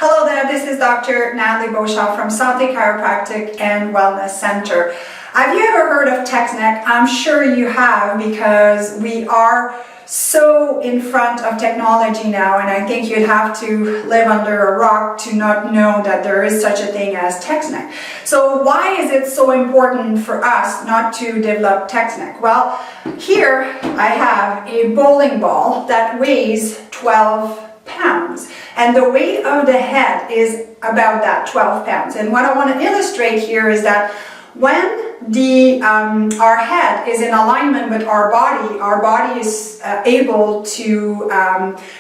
Hello there, this is Dr. Nathalie from Sante Chiropractic and Wellness Center. Have you ever heard of text neck? I'm sure you have, because we are so in front of technology now, and I think you'd have to live under a rock to not know that there is such a thing as text neck. So why is it so important for us not to develop text neck? Well, here I have a bowling ball that weighs 12 pounds, and the weight of the head is about that 12 pounds. And what I want to illustrate here is that when our head is in alignment with our body is able to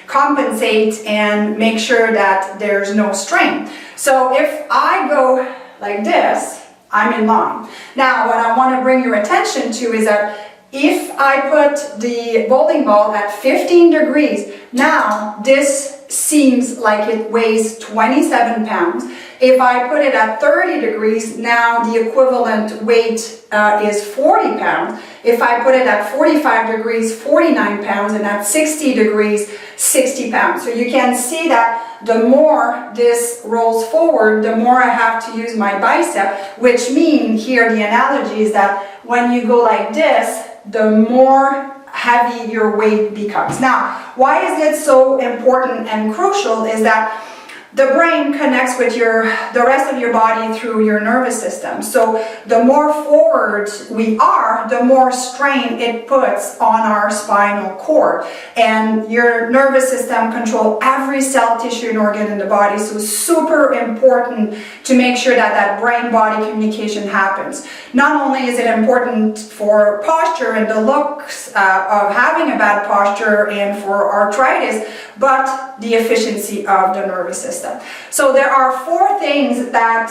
compensate and make sure that there's no strain. So if I go like this, I'm in line. Now, what I want to bring your attention to is that if I put the bowling ball at 15 degrees, now this seems like it weighs 27 pounds. If I put it at 30 degrees, now the equivalent weight is 40 pounds. If I put it at 45 degrees, 49 pounds, and at 60 degrees, 60 pounds. So you can see that the more this rolls forward, the more I have to use my bicep, which means here the analogy is that when you go like this, the more heavy your weight becomes. Now, why is it so important and crucial is that the brain connects with the rest of your body through your nervous system. So the more forward we are, the more strain it puts on our spinal cord. And your nervous system controls every cell, tissue, and organ in the body. So it's super important to make sure that that brain-body communication happens. Not only is it important for posture and the looks of having a bad posture and for arthritis, but the efficiency of the nervous system. So there are 4 things that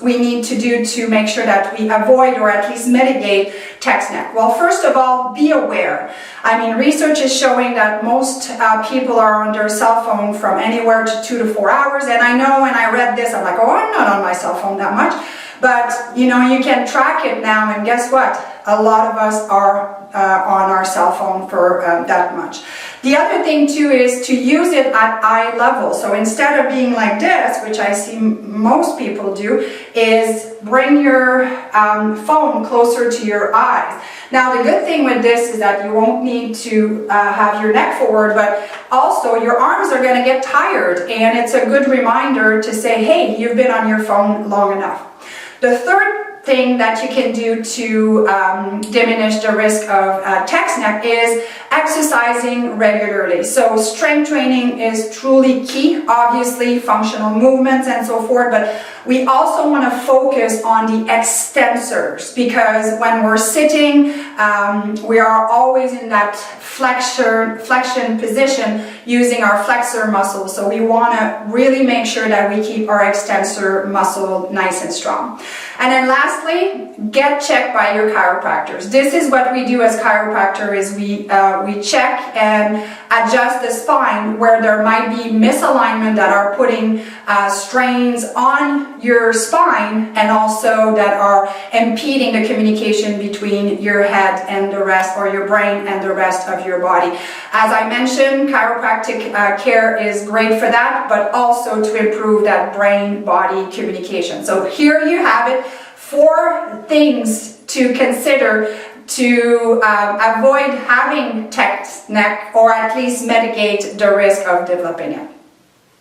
we need to do to make sure that we avoid or at least mitigate text neck. Well, first of all, be aware. I mean, research is showing that most people are on their cell phone from anywhere to 2 to 4 hours. And I know when I read this, I'm like, oh, I'm not on my cell phone that much. But, you know, you can track it now, and guess what? A lot of us are on our cell phone for that much. The other thing too is to use it at eye level. So instead of being like this, which I see most people do, is bring your phone closer to your eyes. Now the good thing with this is that you won't need to have your neck forward, but also your arms are going to get tired, and it's a good reminder to say, hey, you've been on your phone long enough. The third thing that you can do to diminish the risk of text neck is exercising regularly. So strength training is truly key, obviously functional movements and so forth, but we also want to focus on the extensors, because when we're sitting, we are always in that flexion position using our flexor muscle. So we want to really make sure that we keep our extensor muscle nice and strong. And then lastly, get checked by your chiropractors. This is what we do as chiropractors, is we check and adjust the spine where there might be misalignment that are putting strains on your spine, and also that are impeding the communication between your head and the rest, or your brain and the rest of your body. As I mentioned, chiropractic care is great for that, but also to improve that brain-body communication. So here you have it, 4 things to consider to avoid having text neck, or at least mitigate the risk of developing it.